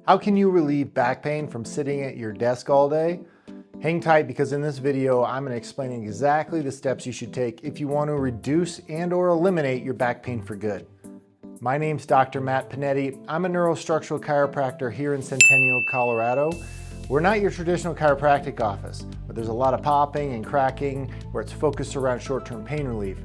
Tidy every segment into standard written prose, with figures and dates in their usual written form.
How can you relieve back pain from sitting at your desk all day? Hang tight, because in this video, I'm going to explain exactly the steps you should take if you want to reduce and/or eliminate your back pain for good. My name's Dr. Matt Pennetti. I'm a neurostructural chiropractor here in Centennial, Colorado. We're not your traditional chiropractic office, but there's a lot of popping and cracking where it's focused around short-term pain relief.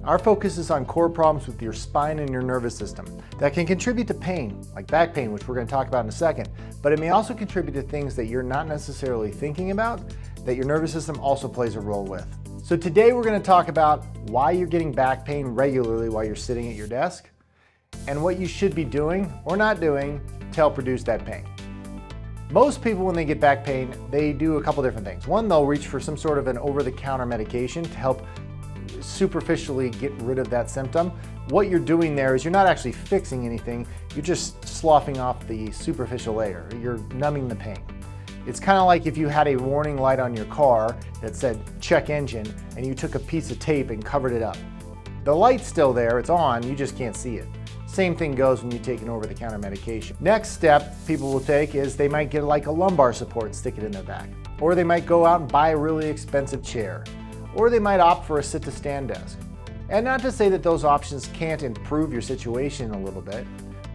Our focus is on core problems with your spine and your nervous system that can contribute to pain, like back pain, which we're going to talk about in a second, but it may also contribute to things that you're not necessarily thinking about, that your nervous system also plays a role with. So today we're going to talk about why you're getting back pain regularly while you're sitting at your desk, and what you should be doing or not doing to help reduce that pain. Most people, when they get back pain, they do a couple different things. One, they'll reach for some sort of an over-the-counter medication to help superficially get rid of that symptom. What you're doing there is you're not actually fixing anything, you're just sloughing off the superficial layer. You're numbing the pain. It's kind of like if you had a warning light on your car that said check engine and you took a piece of tape and covered it up. The light's still there, it's on, you just can't see it. Same thing goes when you take an over-the-counter medication. Next step people will take is they might get like a lumbar support and stick it in their back. Or they might go out and buy a really expensive chair. Or they might opt for a sit-to-stand desk. And not to say that those options can't improve your situation a little bit,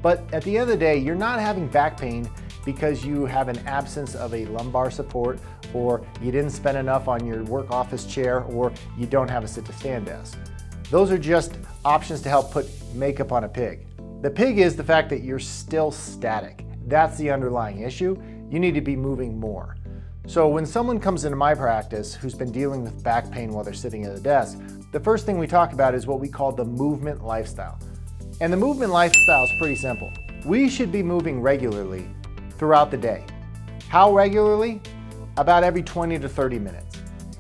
but at the end of the day, you're not having back pain because you have an absence of a lumbar support, or you didn't spend enough on your work office chair, or you don't have a sit-to-stand desk. Those are just options to help put makeup on a pig. The pig is the fact that you're still static. That's the underlying issue. You need to be moving more. So when someone comes into my practice who's been dealing with back pain while they're sitting at a desk, the first thing we talk about is what we call the movement lifestyle. And the movement lifestyle is pretty simple. We should be moving regularly throughout the day. How regularly? About every 20 to 30 minutes.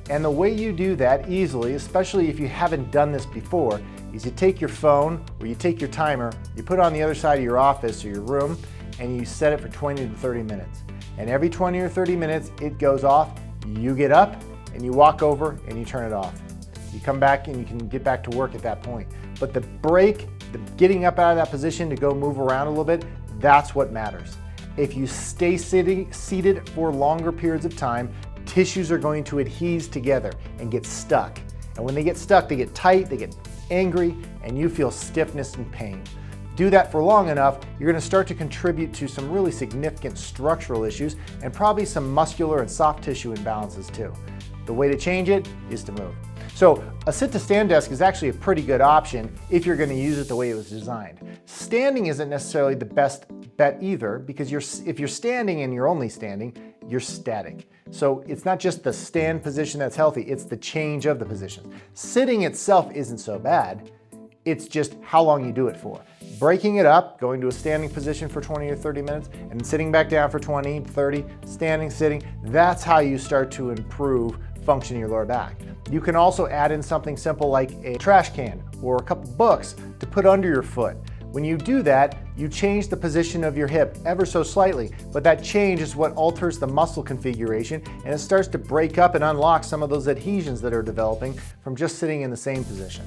And the way you do that easily, especially if you haven't done this before, is you take your phone or you take your timer, you put it on the other side of your office or your room, and you set it for 20 to 30 minutes. And every 20 or 30 minutes, it goes off, you get up and you walk over and you turn it off. You come back and you can get back to work at that point. But the break, the getting up out of that position to go move around a little bit, that's what matters. If you stay seated for longer periods of time, tissues are going to adhere together and get stuck. And when they get stuck, they get tight, they get angry, and you feel stiffness and pain. Do that for long enough, you're going to start to contribute to some really significant structural issues and probably some muscular and soft tissue imbalances too. The way to change it is to move. So a sit-to-stand desk is actually a pretty good option if you're going to use it the way it was designed. Standing isn't necessarily the best bet either, because if you're standing and you're only standing, you're static. So it's not just the stand position that's healthy, it's the change of the position. Sitting itself isn't so bad, it's just how long you do it for. Breaking it up, going to a standing position for 20 or 30 minutes, and sitting back down for 20, 30, standing, sitting, that's how you start to improve function in your lower back. You can also add in something simple like a trash can or a couple books to put under your foot. When you do that, you change the position of your hip ever so slightly, but that change is what alters the muscle configuration, and it starts to break up and unlock some of those adhesions that are developing from just sitting in the same position.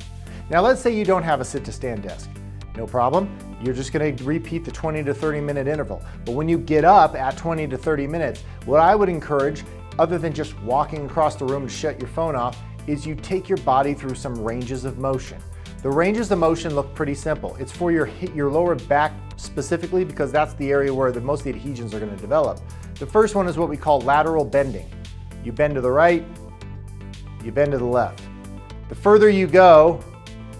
Now let's say you don't have a sit-to-stand desk. No problem, you're just going to repeat the 20 to 30 minute interval. But when you get up at 20 to 30 minutes, what I would encourage, other than just walking across the room to shut your phone off, is you take your body through some ranges of motion. The ranges of motion look pretty simple. It's for your lower back specifically, because that's the area where most of the adhesions are going to develop. The first one is what we call lateral bending. You bend to the right, you bend to the left. The further you go,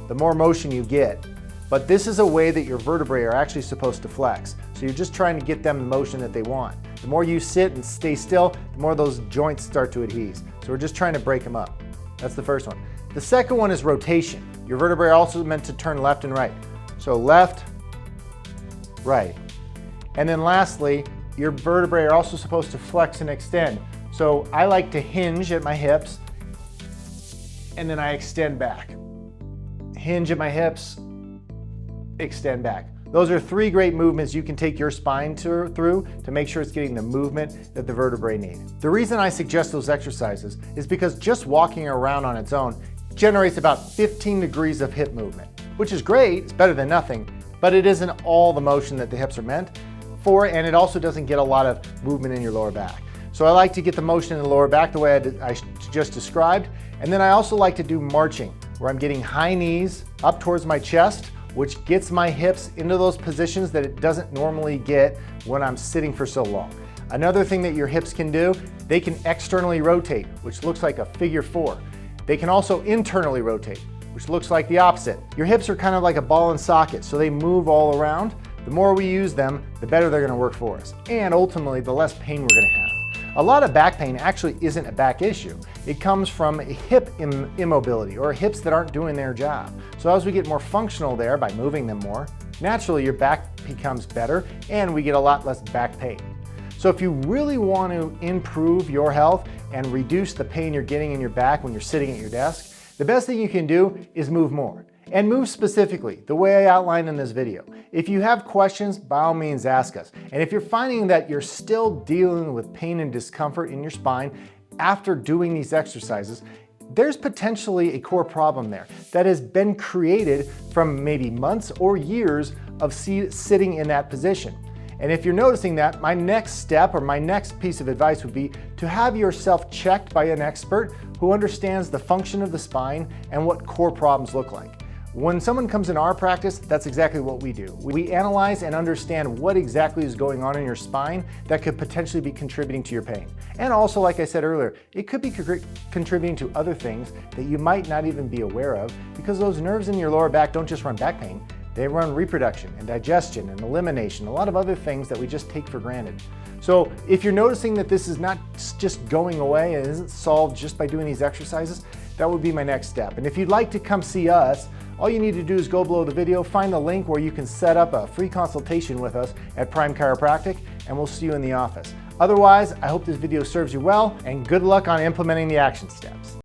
the more motion you get. But this is a way that your vertebrae are actually supposed to flex. So you're just trying to get them the motion that they want. The more you sit and stay still, the more those joints start to adhere. So we're just trying to break them up. That's the first one. The second one is rotation. Your vertebrae are also meant to turn left and right. So left, right. And then lastly, your vertebrae are also supposed to flex and extend. So I like to hinge at my hips, and then I extend back. Hinge at my hips, extend back. Those are three great movements you can take your spine through to make sure it's getting the movement that the vertebrae need. The reason I suggest those exercises is because just walking around on its own generates about 15 degrees of hip movement, which is great, it's better than nothing, but it isn't all the motion that the hips are meant. for it, and it also doesn't get a lot of movement in your lower back. So I like to get the motion in the lower back the way I just described. And then I also like to do marching, where I'm getting high knees up towards my chest, which gets my hips into those positions that it doesn't normally get when I'm sitting for so long. Another thing that your hips can do, they can externally rotate, which looks like a figure 4. They can also internally rotate, which looks like the opposite. Your hips are kind of like a ball and socket, so they move all around. The more we use them, the better they're gonna work for us. And ultimately, the less pain we're gonna have. A lot of back pain actually isn't a back issue. It comes from a hip immobility or hips that aren't doing their job. So as we get more functional there by moving them more, naturally your back becomes better and we get a lot less back pain. So if you really want to improve your health and reduce the pain you're getting in your back when you're sitting at your desk, the best thing you can do is move more. And move specifically, the way I outlined in this video. If you have questions, by all means ask us. And if you're finding that you're still dealing with pain and discomfort in your spine after doing these exercises, there's potentially a core problem there that has been created from maybe months or years of sitting in that position. And if you're noticing that, my next step or my next piece of advice would be to have yourself checked by an expert who understands the function of the spine and what core problems look like. When someone comes in our practice, that's exactly what we do. We analyze and understand what exactly is going on in your spine that could potentially be contributing to your pain. And also, like I said earlier, it could be contributing to other things that you might not even be aware of, because those nerves in your lower back don't just run back pain, they run reproduction and digestion and elimination, a lot of other things that we just take for granted. So if you're noticing that this is not just going away and isn't solved just by doing these exercises, that would be my next step. And if you'd like to come see us, all you need to do is go below the video, find the link where you can set up a free consultation with us at Prime Chiropractic, and we'll see you in the office. Otherwise, I hope this video serves you well, and good luck on implementing the action steps.